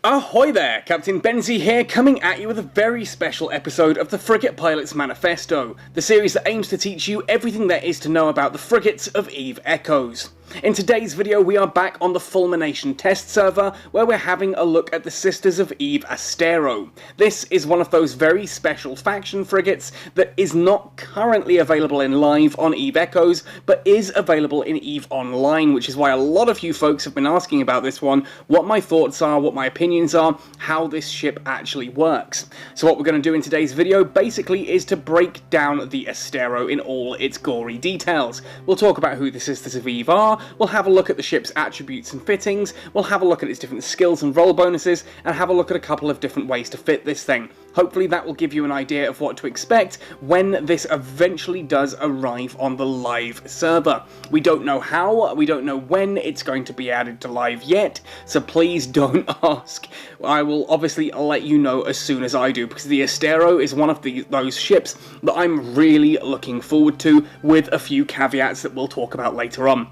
Ahoy there, Captain Benzie here, coming at you with a very special episode of the Frigate Pilot's Manifesto, the series that aims to teach you everything there is to know about the frigates of Eve Echoes. In today's video we are back on the Fulmination test server, where we're having a look at the Sisters of Eve Astero. This is one of those very special faction frigates that is not currently available in live on Eve Echoes, but is available in Eve Online, which is why a lot of you folks have been asking about this one, what my thoughts are, what my opinions are, how this ship actually works. So what we're going to do in today's video basically is to break down the Astero in all its gory details. We'll talk about who the Sisters of Eve are, we'll have a look at the ship's attributes and fittings, we'll have a look at its different skills and role bonuses, and have a look at a couple of different ways to fit this thing. Hopefully that will give you an idea of what to expect when this eventually does arrive on the live server. We don't know how, we don't know when it's going to be added to live yet, so please don't ask. I will obviously let you know as soon as I do, because the Astero is one of those ships that I'm really looking forward to, with a few caveats that we'll talk about later on.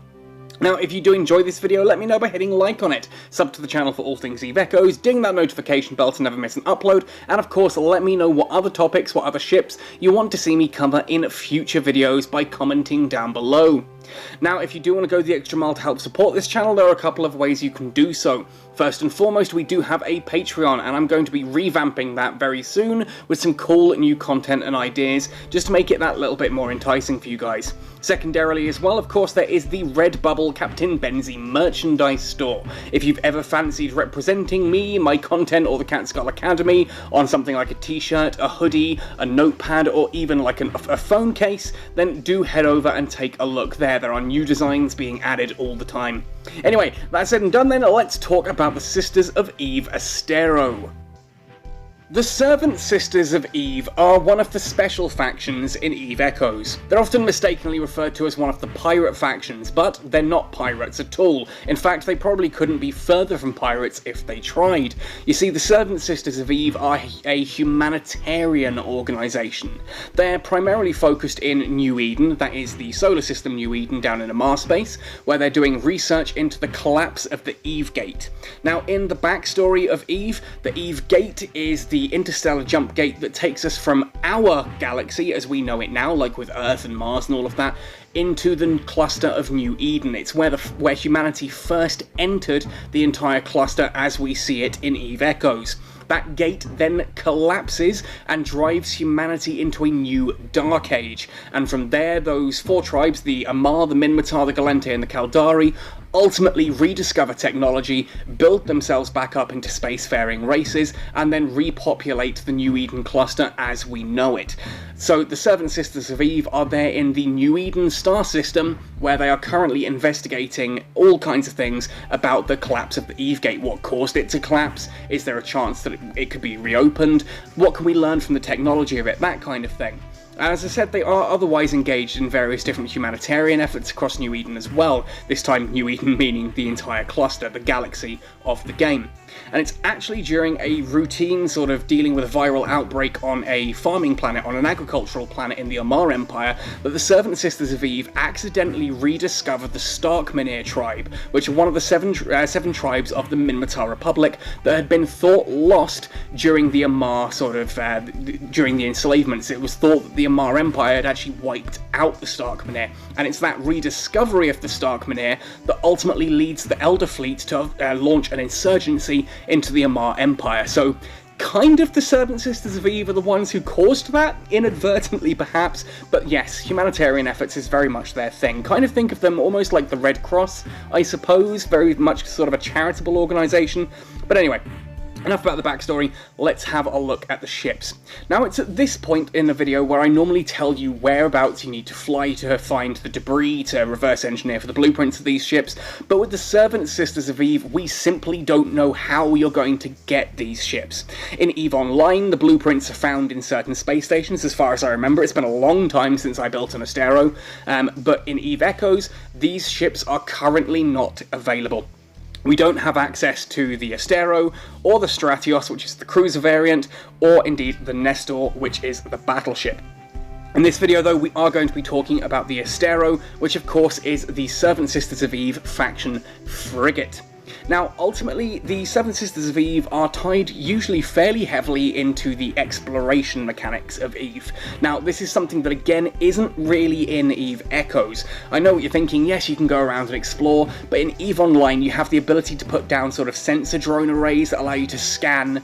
Now, if you do enjoy this video, let me know by hitting like on it, sub to the channel for all things Eve Echoes, ding that notification bell to never miss an upload, and of course let me know what other topics, what other ships you want to see me cover in future videos by commenting down below. Now, if you do want to go the extra mile to help support this channel, there are a couple of ways you can do so. First and foremost, we do have a Patreon, and I'm going to be revamping that very soon with some cool new content and ideas, just to make it that little bit more enticing for you guys. Secondarily as well, of course, there is the Redbubble Captain Benzie merchandise store. If you've ever fancied representing me, my content, or the Catskull Academy on something like a t-shirt, a hoodie, a notepad, or even like a phone case, then do head over and take a look there. There are new designs being added all the time. Anyway, that said and done then, let's talk about the Sisters of Eve Astero. The Servant Sisters of Eve are one of the special factions in Eve Echoes. They're often mistakenly referred to as one of the pirate factions, but they're not pirates at all. In fact, they probably couldn't be further from pirates if they tried. You see, the Servant Sisters of Eve are a humanitarian organisation. They're primarily focused in New Eden, that is the solar system New Eden down in a Mars space, where they're doing research into the collapse of the Eve Gate. Now, in the backstory of Eve, the Eve Gate is the interstellar jump gate that takes us from our galaxy as we know it now, like with Earth and Mars and all of that, into the cluster of New Eden. It's where humanity first entered the entire cluster as we see it in Eve Echoes. That gate then collapses and drives humanity into a new Dark Age, and from there those four tribes, the Amar, the Minmatar, the Galente and the Caldari, ultimately rediscover technology, build themselves back up into spacefaring races, and then repopulate the New Eden cluster as we know it. So the Servant Sisters of Eve are there in the New Eden star system, where they are currently investigating all kinds of things about the collapse of the Eve Gate. What caused it to collapse? Is there a chance that it could be reopened? What can we learn from the technology of it? That kind of thing. As I said, they are otherwise engaged in various different humanitarian efforts across New Eden as well, this time New Eden meaning the entire cluster, the galaxy of the game. And it's actually during a routine sort of dealing with a viral outbreak on a farming planet, on an agricultural planet in the Amar Empire, that the Servant Sisters of Eve accidentally rediscovered the Starkmanir tribe, which are one of the seven tribes of the Minmatar Republic that had been thought lost during the Amar during the enslavements. It was thought that the Amar Empire had actually wiped out the Starkmanir, and it's that rediscovery of the Starkmanir that ultimately leads the Elder Fleet to launch an insurgency into the Amar Empire. So kind of the Servant Sisters of Eve are the ones who caused that, inadvertently perhaps, but yes, humanitarian efforts is very much their thing. Kind of think of them almost like the Red Cross, I suppose, very much sort of a charitable organisation. But anyway, enough about the backstory, let's have a look at the ships. Now, it's at this point in the video where I normally tell you whereabouts you need to fly to find the debris, to reverse engineer for the blueprints of these ships, but with the Servant Sisters of Eve, we simply don't know how you're going to get these ships. In EVE Online, the blueprints are found in certain space stations, as far as I remember. It's been a long time since I built an Astero, but in EVE Echoes, these ships are currently not available. We don't have access to the Astero, or the Stratios, which is the cruiser variant, or indeed the Nestor, which is the battleship. In this video though, we are going to be talking about the Astero, which of course is the Servant Sisters of Eve faction frigate. Now, ultimately, the Seven Sisters of Eve are tied usually fairly heavily into the exploration mechanics of Eve. Now, this is something that, again, isn't really in Eve Echoes. I know what you're thinking, yes, you can go around and explore, but in Eve Online, you have the ability to put down sort of sensor drone arrays that allow you to scan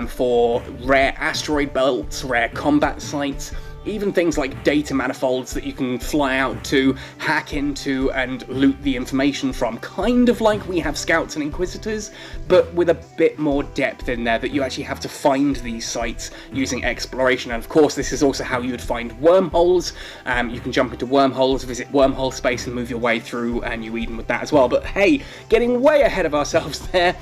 for rare asteroid belts, rare combat sites, even things like data manifolds that you can fly out to, hack into, and loot the information from. Kind of like we have Scouts and Inquisitors, but with a bit more depth in there, that you actually have to find these sites using exploration. And of course, this is also how you would find wormholes. You can jump into wormholes, visit wormhole space, and move your way through New Eden with that as well. But hey, getting way ahead of ourselves there.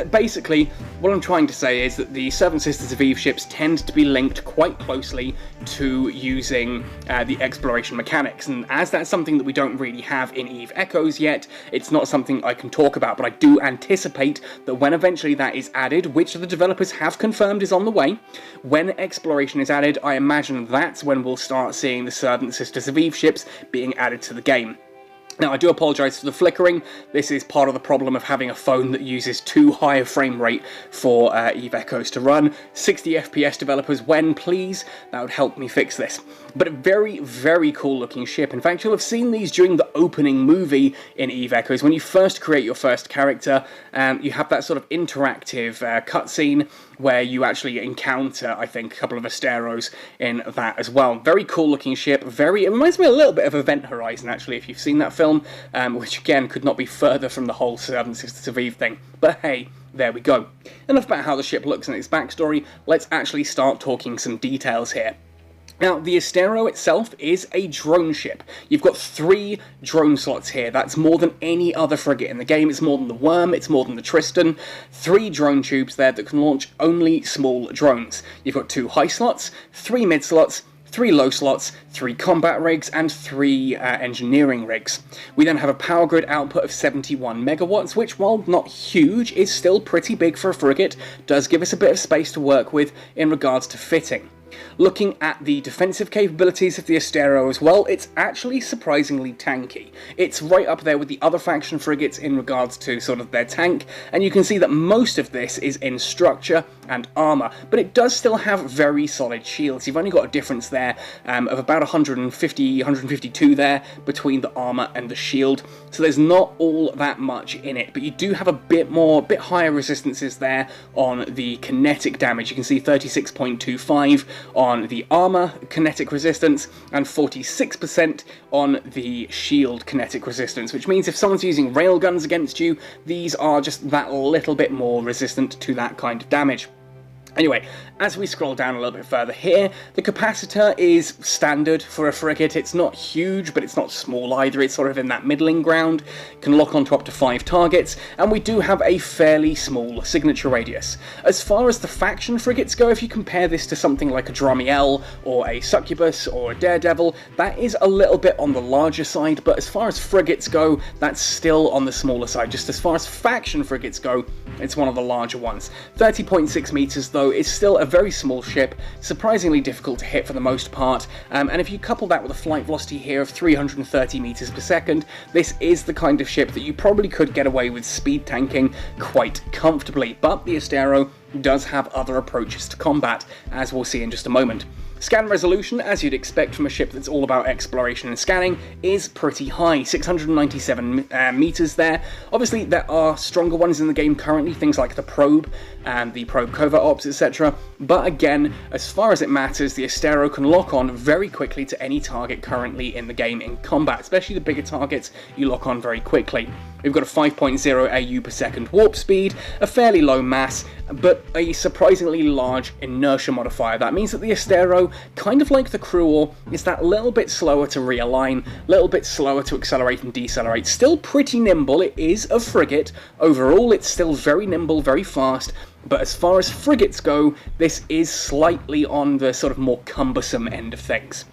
Basically, what I'm trying to say is that the Seven Sisters of Eve ships tend to be linked quite closely to using the exploration mechanics, and as that's something that we don't really have in Eve Echoes yet, it's not something I can talk about, but I do anticipate that when eventually that is added, which the developers have confirmed is on the way, when exploration is added, I imagine that's when we'll start seeing the Seven Sisters of Eve ships being added to the game. Now, I do apologise for the flickering. This is part of the problem of having a phone that uses too high a frame rate for Eve Echoes to run. 60 FPS developers, when please, that would help me fix this. But a very, very cool looking ship. In fact, you'll have seen these during the opening movie in Eve Echoes. When you first create your first character, you have that sort of interactive cutscene where you actually encounter, I think, a couple of Asteros in that as well. Very cool looking ship. It reminds me a little bit of Event Horizon, actually, if you've seen that film, which again could not be further from the whole Seven Sisters of Eve thing. But hey, there we go. Enough about how the ship looks and its backstory. Let's actually start talking some details here. Now, the Astero itself is a drone ship. You've got 3 drone slots here. That's more than any other frigate in the game. It's more than the Worm, it's more than the Tristan. 3 drone tubes there that can launch only small drones. You've got 2 high slots, 3 mid slots, 3 low slots, 3 combat rigs, and 3 engineering rigs. We then have a power grid output of 71 megawatts, which, while not huge, is still pretty big for a frigate, does give us a bit of space to work with in regards to fitting. Looking at the defensive capabilities of the Astero as well, it's actually surprisingly tanky. It's right up there with the other faction frigates in regards to sort of their tank, and you can see that most of this is in structure and armour, but it does still have very solid shields. You've only got a difference there of about 152 there between the armour and the shield, so there's not all that much in it, but you do have a bit higher resistances there on the kinetic damage. You can see 36.25 on the armor kinetic resistance and 46% on the shield kinetic resistance, which means if someone's using railguns against you, these are just that little bit more resistant to that kind of damage. Anyway, as we scroll down a little bit further here, the capacitor is standard for a frigate. It's not huge, but it's not small either. It's sort of in that middling ground. Can lock onto up to 5 targets, and we do have a fairly small signature radius. As far as the faction frigates go, if you compare this to something like a Dramiel or a Succubus or a Daredevil, that is a little bit on the larger side, but as far as frigates go, that's still on the smaller side. Just as far as faction frigates go, it's one of the larger ones. 30.6 meters though is still a very small ship, surprisingly difficult to hit for the most part, and if you couple that with a flight velocity here of 330 meters per second, this is the kind of ship that you probably could get away with speed tanking quite comfortably, but the Astero does have other approaches to combat, as we'll see in just a moment. Scan resolution, as you'd expect from a ship that's all about exploration and scanning, is pretty high, 697 meters there. Obviously, there are stronger ones in the game currently, things like the Probe and the Probe Covert Ops, etc. But again, as far as it matters, the Astero can lock on very quickly to any target currently in the game in combat, especially the bigger targets you lock on very quickly. We've got a 5.0 AU per second warp speed, a fairly low mass, but a surprisingly large inertia modifier. That means that the Astero, kind of like the Cruel, is that little bit slower to realign, little bit slower to accelerate and decelerate. Still pretty nimble, it is a frigate. Overall, it's still very nimble, very fast, but as far as frigates go, this is slightly on the sort of more cumbersome end of things.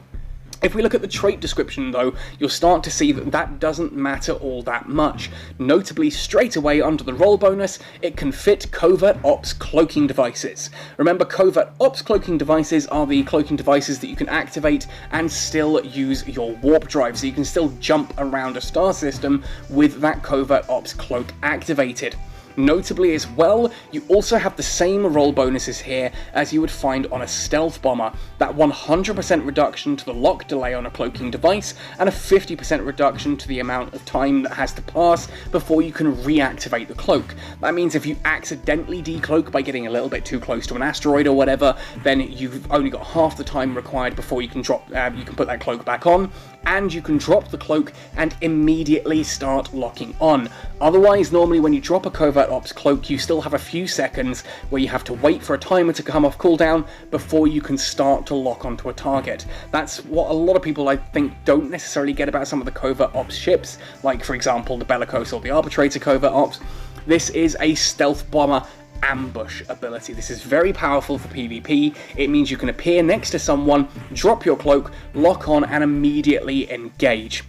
If we look at the trait description though, you'll start to see that that doesn't matter all that much. Notably, straight away under the roll bonus, it can fit Covert Ops cloaking devices. Remember, Covert Ops cloaking devices are the cloaking devices that you can activate and still use your warp drive, so you can still jump around a star system with that Covert Ops cloak activated. Notably as well, you also have the same roll bonuses here as you would find on a stealth bomber. That 100% reduction to the lock delay on a cloaking device, and a 50% reduction to the amount of time that has to pass before you can reactivate the cloak. That means if you accidentally decloak by getting a little bit too close to an asteroid or whatever, then you've only got half the time required before you can put that cloak back on, and you can drop the cloak and immediately start locking on. Otherwise, normally when you drop a Covert Ops cloak, you still have a few seconds where you have to wait for a timer to come off cooldown before you can start to lock onto a target. That's what a lot of people, I think, don't necessarily get about some of the Covert Ops ships, like for example the Bellicose or the Arbitrator Covert Ops. This is a stealth bomber ambush ability. This is very powerful for PvP. It means you can appear next to someone, drop your cloak, lock on, and immediately engage.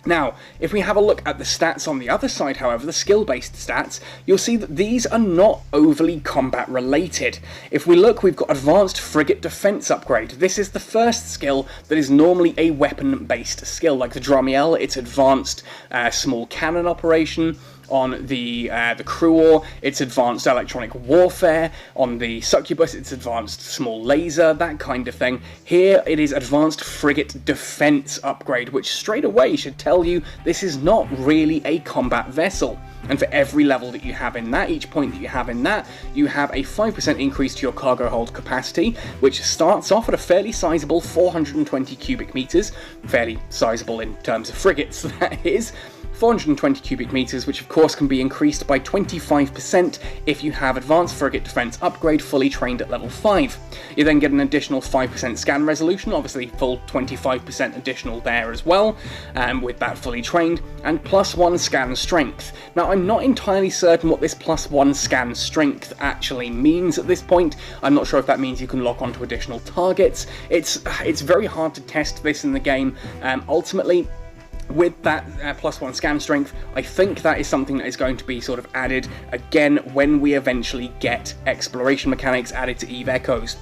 Now, if we have a look at the stats on the other side, however, the skill-based stats, you'll see that these are not overly combat related. If we look, we've got Advanced Frigate Defense Upgrade. This is the first skill that is normally a weapon-based skill, like the Dramiel, it's Advanced Small Cannon Operation. On the Cruor, it's Advanced Electronic Warfare. On the Succubus, it's Advanced Small Laser, that kind of thing. Here, it is Advanced Frigate Defense Upgrade, which straight away should tell you this is not really a combat vessel. And for every level that you have in that, each point that you have in that, you have a 5% increase to your cargo hold capacity, which starts off at a fairly sizable 420 cubic meters. Fairly sizable in terms of frigates, that is. 420 cubic meters, which of course can be increased by 25% if you have Advanced Frigate Defense Upgrade fully trained at level 5. You then get an additional 5% scan resolution, obviously full 25% additional there as well, with that fully trained, and +1 scan strength. Now, I'm not entirely certain what this +1 scan strength actually means at this point. I'm not sure if that means you can lock onto additional targets. It's very hard to test this in the game. Ultimately, with that +1 scan strength, I think that is something that is going to be sort of added again when we eventually get exploration mechanics added to EVE Echoes.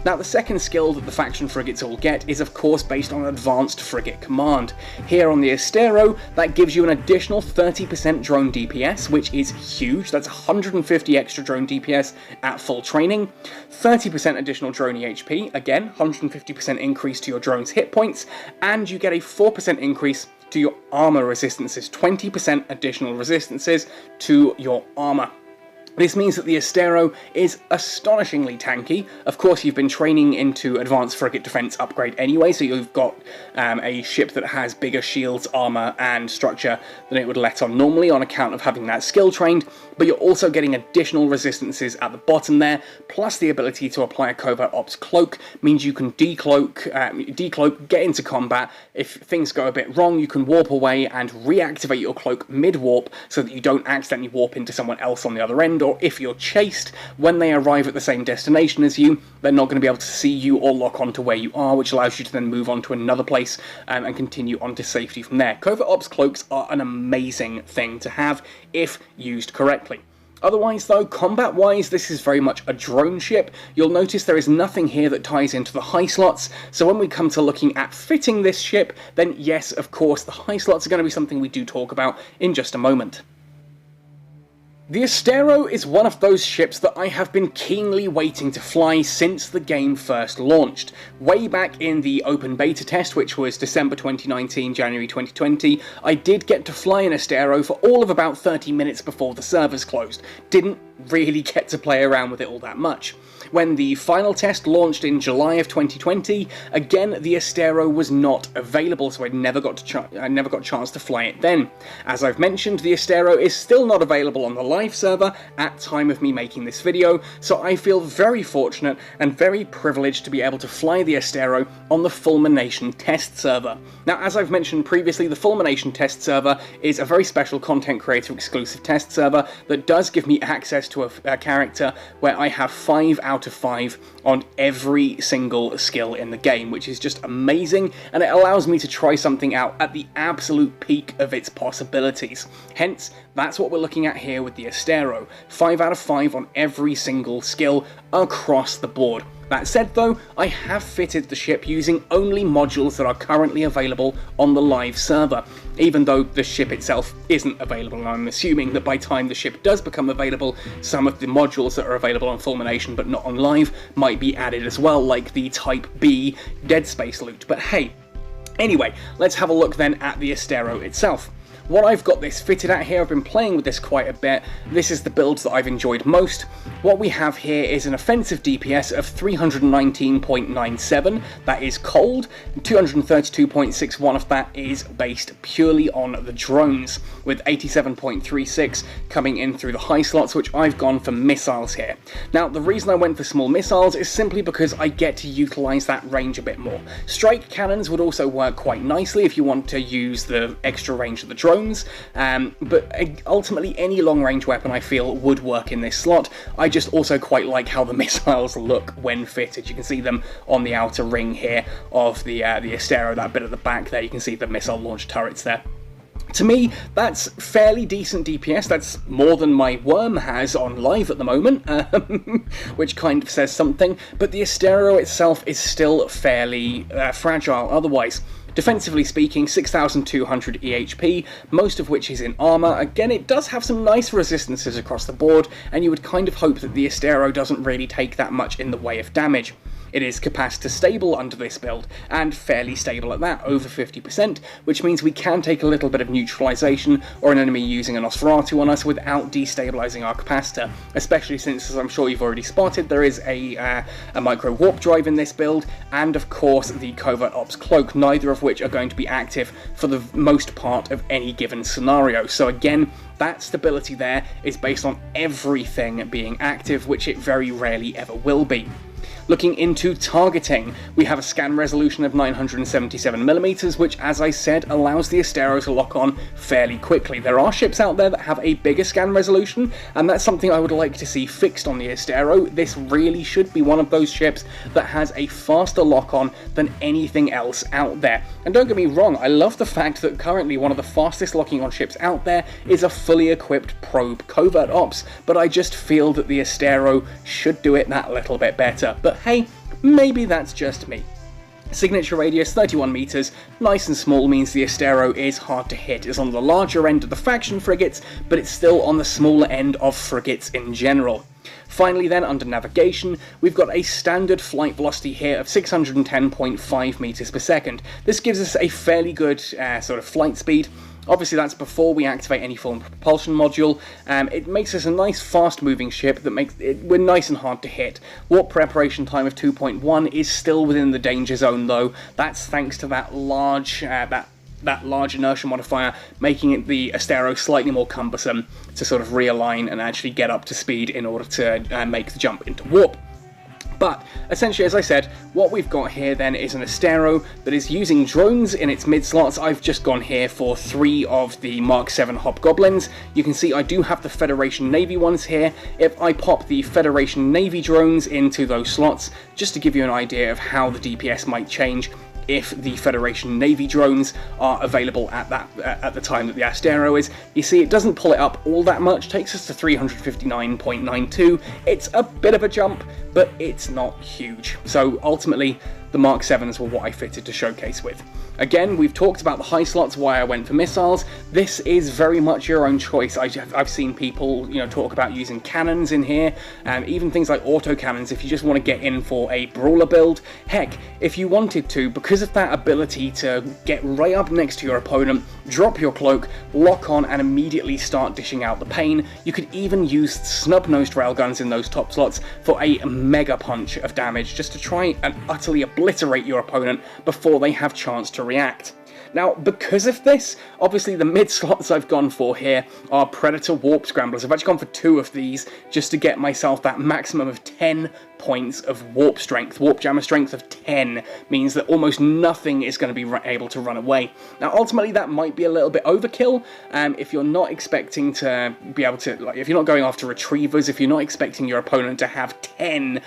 Now, the second skill that the faction frigates all get is of course based on Advanced Frigate Command. Here on the Astero, that gives you an additional 30% drone DPS, which is huge. That's 150 extra drone DPS at full training, 30% additional drone EHP, again 150% increase to your drone's hit points, and you get a 4% increase to your armor resistances, 20% additional resistances to your armor. This means that the Astero is astonishingly tanky. Of course, you've been training into Advanced Frigate Defense Upgrade anyway, so you've got a ship that has bigger shields, armor, and structure than it would let on normally on account of having that skill trained, but you're also getting additional resistances at the bottom there, plus the ability to apply a Covert Ops cloak, means you can decloak, get into combat. If things go a bit wrong, you can warp away and reactivate your cloak mid-warp so that you don't accidentally warp into someone else on the other end, or if you're chased, when they arrive at the same destination as you, they're not going to be able to see you or lock onto where you are, which allows you to then move on to another place and continue on to safety from there. Covert Ops cloaks are an amazing thing to have if used correctly. Otherwise though, combat-wise, this is very much a drone ship. You'll notice there is nothing here that ties into the high slots, so when we come to looking at fitting this ship, then yes, of course, the high slots are going to be something we do talk about in just a moment. The Astero is one of those ships that I have been keenly waiting to fly since the game first launched. Way back in the open beta test, which was December 2019, January 2020, I did get to fly an Astero for all of about 30 minutes before the servers closed. Didn't really get to play around with it all that much. When the final test launched in July of 2020, again the Astero was not available, so I never got a chance to fly it then. As I've mentioned, the Astero is still not available on the live server at time of me making this video, so I feel very fortunate and very privileged to be able to fly the Astero on the Fulmination test server. Now, as I've mentioned previously, the Fulmination test server is a very special content creator exclusive test server that does give me access access to a character where I have 5 out of 5 on every single skill in the game, which is just amazing, and it allows me to try something out at the absolute peak of its possibilities. Hence, that's what we're looking at here with the Astero. 5 out of 5 on every single skill across the board. That said though, I have fitted the ship using only modules that are currently available on the live server, even though the ship itself isn't available, and I'm assuming that by the time the ship does become available, some of the modules that are available on Fulmination but not on live might be added as well, like the Type B Dead Space loot. But hey, anyway, let's have a look then at the Astero itself. What I've got this fitted at here, I've been playing with this quite a bit, this is the builds that I've enjoyed most. What we have here is an offensive DPS of 319.97, that is cold, and 232.61 of that is based purely on the drones, with 87.36 coming in through the high slots, which I've gone for missiles here. Now, the reason I went for small missiles is simply because I get to utilise that range a bit more. Strike cannons would also work quite nicely if you want to use the extra range of the drones, but ultimately any long-range weapon I feel would work in this slot. I just also quite like how the missiles look when fitted. You can see them on the outer ring here of the Astero, that bit at the back there, you can see the missile launch turrets there. To me, that's fairly decent DPS, that's more than my Worm has on live at the moment, which kind of says something, but the Astero itself is still fairly fragile otherwise. Defensively speaking, 6,200 EHP, most of which is in armour. Again, it does have some nice resistances across the board, and you would kind of hope that the Astero doesn't really take that much in the way of damage. It is capacitor stable under this build, and fairly stable at that, over 50%, which means we can take a little bit of neutralization or an enemy using an Nosferatu on us without destabilizing our capacitor, especially since, as I'm sure you've already spotted, there is a micro warp drive in this build, and of course the Covert Ops Cloak, neither of which are going to be active for the most part of any given scenario. So again, that stability there is based on everything being active, which it very rarely ever will be. Looking into targeting, we have a scan resolution of 977mm, which, as I said, allows the Astero to lock on fairly quickly. There are ships out there that have a bigger scan resolution, and that's something I would like to see fixed on the Astero. This really should be one of those ships that has a faster lock-on than anything else out there. And don't get me wrong, I love the fact that currently one of the fastest locking on ships out there is a fully equipped probe Covert Ops, but I just feel that the Astero should do it that little bit better. But hey, maybe that's just me. Signature radius 31 meters, nice and small, means the Astero is hard to hit. It's on the larger end of the faction frigates, but it's still on the smaller end of frigates in general. Finally then, under navigation, we've got a standard flight velocity here of 610.5 meters per second. This gives us a fairly good sort of flight speed. Obviously that's before we activate any form of propulsion module. It makes us a nice fast-moving ship that makes it, we're nice and hard to hit. Warp preparation time of 2.1 is still within the danger zone though. That's thanks to that large inertia modifier, making it the Astero slightly more cumbersome to sort of realign and actually get up to speed in order to make the jump into warp. But essentially, as I said, what we've got here then is an Astero that is using drones in its mid-slots. I've just gone here for 3 of the Mark 7 Hobgoblins. You can see I do have the Federation Navy ones here. If I pop the Federation Navy drones into those slots, just to give you an idea of how the DPS might change if the Federation Navy drones are available at the time that the Astero is. You see, it doesn't pull it up all that much, takes us to 359.92. It's a bit of a jump, but it's not huge. So ultimately, the Mark 7s were what I fitted to showcase with. Again, we've talked about the high slots, why I went for missiles. This is very much your own choice. I've seen people, talk about using cannons in here, even things like auto cannons if you just want to get in for a brawler build. Heck, if you wanted to, because of that ability to get right up next to your opponent, drop your cloak, lock on, and immediately start dishing out the pain, you could even use snub-nosed railguns in those top slots for a mega punch of damage, just to try and utterly obliterate your opponent before they have chance to react. Now, because of this, obviously the mid-slots I've gone for here are Predator Warp Scramblers. I've actually gone for 2 of these just to get myself that maximum of 10 points of warp strength. Warp jammer strength of 10 means that almost nothing is going to be able to run away. Now, ultimately, that might be a little bit overkill if you're not expecting to be able to, like, if you're not going after retrievers, if you're not expecting your opponent to have 10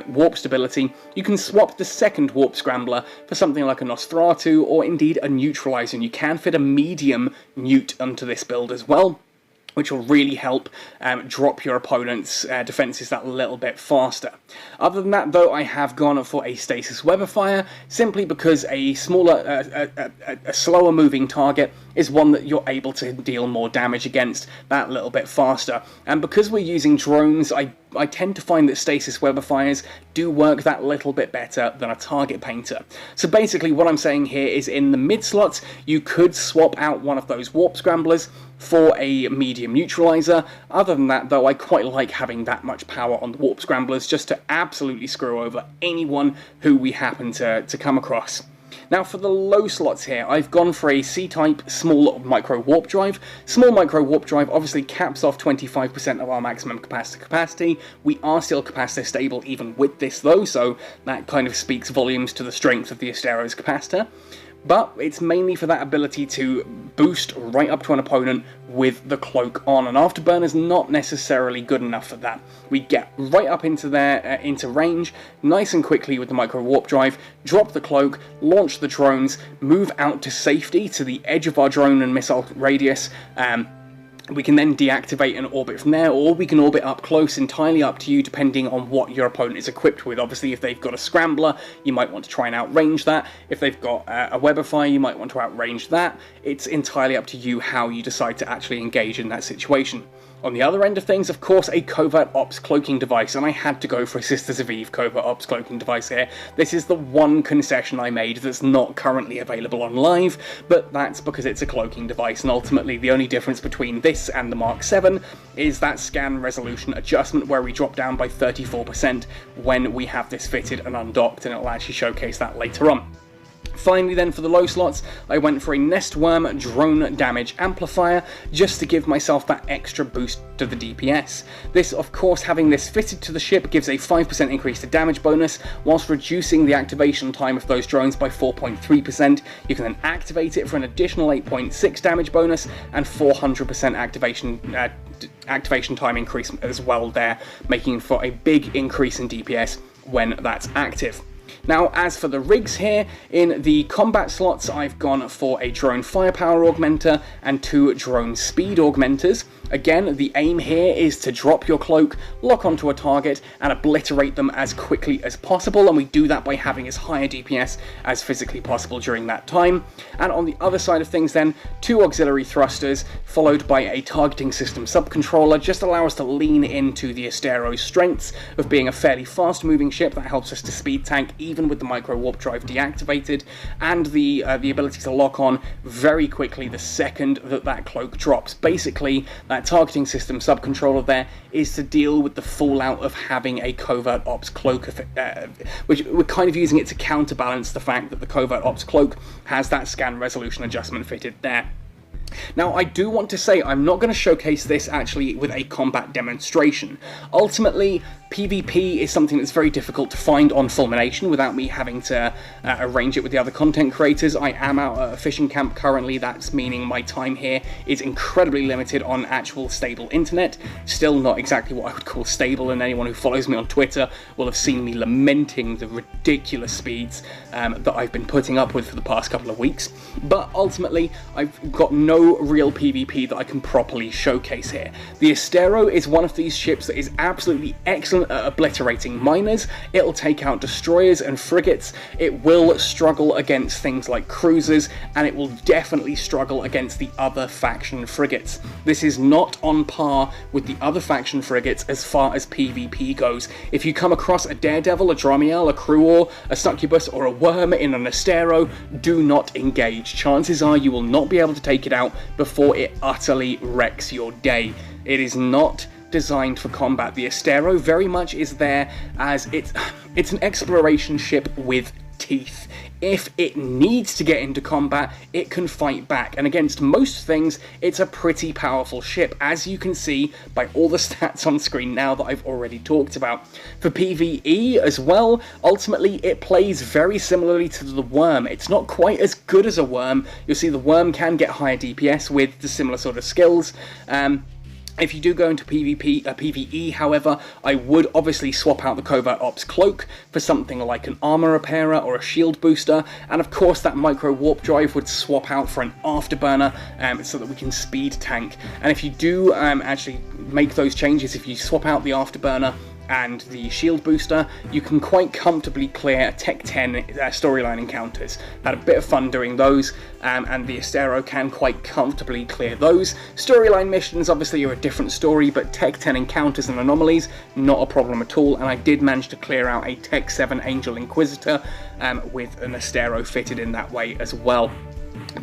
warp stability, you can swap the second warp scrambler for something like a Nosferatu or indeed a neutralizer, and you can fit a medium newt onto this build as well, which will really help drop your opponent's defenses that little bit faster. Other than that, though, I have gone for a Stasis Weatherfire, simply because a smaller, a slower moving target is one that you're able to deal more damage against that little bit faster. And because we're using drones, I tend to find that Stasis Weatherfires do work that little bit better than a target painter. So basically what I'm saying here is in the mid slots, you could swap out one of those warp scramblers for a medium neutralizer. Other than that, though, I quite like having that much power on the warp scramblers just to absolutely screw over anyone who we happen to come across. Now for the low slots here, I've gone for a C-type small micro warp drive. Small micro warp drive obviously caps off 25% of our maximum capacity. We are still capacitor stable even with this though, so that kind of speaks volumes to the strength of the Astero's capacitor. But it's mainly for that ability to boost right up to an opponent with the cloak on, and Afterburner's not necessarily good enough for that. We get right up into there, into range, nice and quickly with the micro warp drive, drop the cloak, launch the drones, move out to safety to the edge of our drone and missile radius. We can then deactivate and orbit from there, or we can orbit up close, entirely up to you, depending on what your opponent is equipped with. Obviously, if they've got a scrambler, you might want to try and outrange that. If they've got a Weatherfire, you might want to outrange that. It's entirely up to you how you decide to actually engage in that situation. On the other end of things, of course, a Covert Ops cloaking device, and I had to go for a Sisters of Eve Covert Ops cloaking device here. This is the one concession I made that's not currently available on live, but that's because it's a cloaking device, and ultimately the only difference between this and the Mark 7 is that scan resolution adjustment where we drop down by 34% when we have this fitted and undocked, and it'll actually showcase that later on. Finally then, for the low slots, I went for a Nestworm drone damage amplifier, just to give myself that extra boost to the DPS. This, of course, having this fitted to the ship gives a 5% increase to damage bonus, whilst reducing the activation time of those drones by 4.3%. You can then activate it for an additional 8.6 damage bonus, and 400% activation time increase as well there, making for a big increase in DPS when that's active. Now, as for the rigs here, in the combat slots, I've gone for a drone firepower augmenter and 2 drone speed augmenters. Again, the aim here is to drop your cloak, lock onto a target, and obliterate them as quickly as possible, and we do that by having as high a DPS as physically possible during that time. And on the other side of things then, 2 auxiliary thrusters, followed by a targeting system subcontroller, just allow us to lean into the Astero's strengths of being a fairly fast-moving ship that helps us to speed tank even with the micro warp drive deactivated, and the ability to lock on very quickly the second that cloak drops. Basically, that targeting system subcontroller there is to deal with the fallout of having a Covert Ops cloak, which we're kind of using it to counterbalance the fact that the Covert Ops cloak has that scan resolution adjustment fitted there. Now, I do want to say I'm not going to showcase this actually with a combat demonstration. Ultimately, PvP is something that's very difficult to find on Fulmination without me having to arrange it with the other content creators. I am out at a fishing camp currently, that's meaning my time here is incredibly limited on actual stable internet. Still not exactly what I would call stable, and anyone who follows me on Twitter will have seen me lamenting the ridiculous speeds that I've been putting up with for the past couple of weeks. But ultimately, I've got no real PvP that I can properly showcase here. The Astero is one of these ships that is absolutely excellent at obliterating miners. It'll take out destroyers and frigates. It will struggle against things like cruisers, and it will definitely struggle against the other faction frigates. This is not on par with the other faction frigates as far as PvP goes. If you come across a Daredevil, a Dramiel, a Cruor, a Succubus, or a Worm in an Astero, do not engage. Chances are you will not be able to take it out before it utterly wrecks your day. It is not designed for combat. The Astero very much is there as it's an exploration ship with teeth. If it needs to get into combat, it can fight back, and against most things, it's a pretty powerful ship, as you can see by all the stats on screen now that I've already talked about. For PvE as well, ultimately it plays very similarly to the Worm. It's not quite as good as a Worm. You'll see the Worm can get higher DPS with the similar sort of skills. If you do go into PvE, however, I would obviously swap out the Covert Ops Cloak for something like an armor repairer or a shield booster, and of course that micro warp drive would swap out for an afterburner so that we can speed tank. And if you do actually make those changes, if you swap out the afterburner and the shield booster, you can quite comfortably clear Tech 10 storyline encounters. Had a bit of fun doing those, and the Astero can quite comfortably clear those. Storyline missions obviously are a different story, but Tech 10 encounters and anomalies, not a problem at all, and I did manage to clear out a Tech 7 Angel Inquisitor with an Astero fitted in that way as well.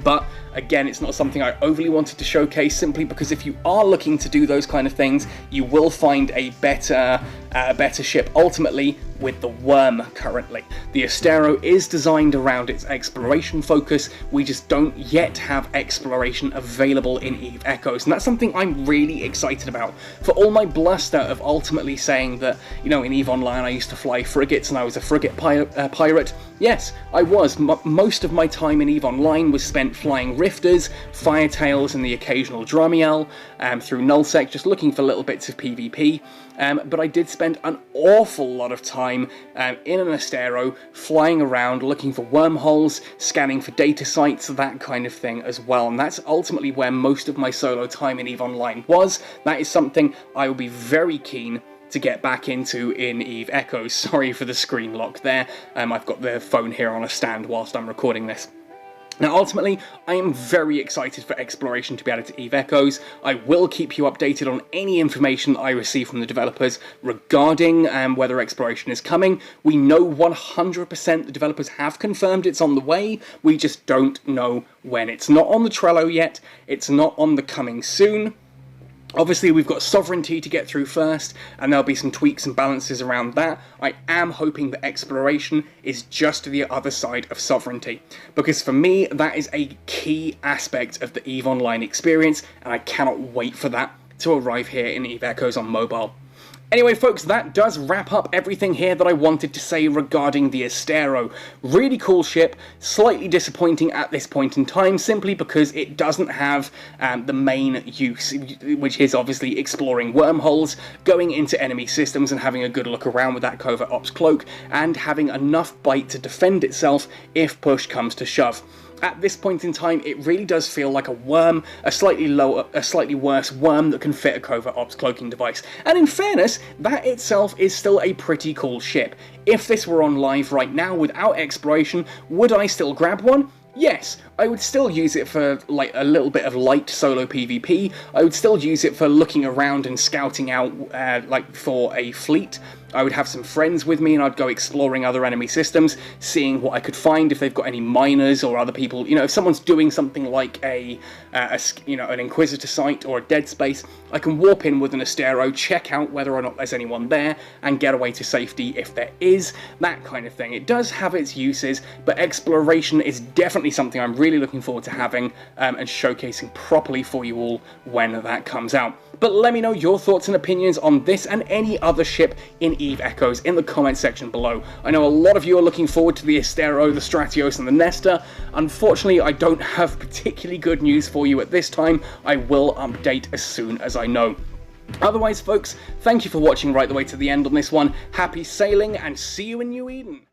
But again, it's not something I overly wanted to showcase, simply because if you are looking to do those kind of things, you will find a better ship ultimately with the Worm currently. The Astero is designed around its exploration focus. We just don't yet have exploration available in EVE Echoes, and that's something I'm really excited about. For all my bluster of ultimately saying that, you know, in EVE Online I used to fly frigates and I was a frigate pirate, yes, I was. Most of my time in EVE Online was spent flying Rifters, Firetails, and the occasional Dramiel through Nullsec, just looking for little bits of PvP. But I did spend an awful lot of time in an Astero, flying around, looking for wormholes, scanning for data sites, that kind of thing as well. And that's ultimately where most of my solo time in EVE Online was. That is something I will be very keen to get back into in EVE Echoes. Sorry for the screen lock there. I've got the phone here on a stand whilst I'm recording this. Now ultimately, I am very excited for exploration to be added to EVE Echoes. I will keep you updated on any information I receive from the developers regarding whether exploration is coming. We know 100% the developers have confirmed it's on the way, we just don't know when. It's not on the Trello yet, it's not on the coming soon. Obviously, we've got Sovereignty to get through first, and there'll be some tweaks and balances around that. I am hoping that Exploration is just the other side of Sovereignty, because for me, that is a key aspect of the EVE Online experience, and I cannot wait for that to arrive here in EVE Echoes on mobile. Anyway folks, that does wrap up everything here that I wanted to say regarding the Astero. Really cool ship, slightly disappointing at this point in time, simply because it doesn't have the main use, which is obviously exploring wormholes, going into enemy systems and having a good look around with that Covert Ops Cloak, and having enough bite to defend itself if push comes to shove. At this point in time, it really does feel like a Worm, a slightly worse Worm that can fit a Covert Ops cloaking device. And in fairness, that itself is still a pretty cool ship. If this were on live right now without exploration, would I still grab one? Yes, I would still use it for like a little bit of light solo PvP. I would still use it for looking around and scouting out like for a fleet. I would have some friends with me and I'd go exploring other enemy systems, seeing what I could find, if they've got any miners or other people. You know, if someone's doing something like an Inquisitor site or a Dead Space, I can warp in with an Astero, check out whether or not there's anyone there, and get away to safety if there is, that kind of thing. It does have its uses, but exploration is definitely something I'm really looking forward to having and showcasing properly for you all when that comes out. But let me know your thoughts and opinions on this and any other ship in EVE Echoes in the comment section below. I know a lot of you are looking forward to the Astero, the Stratios and the Nestor. Unfortunately, I don't have particularly good news for you at this time. I will update as soon as I know. Otherwise, folks, thank you for watching right the way to the end on this one. Happy sailing, and see you in New Eden!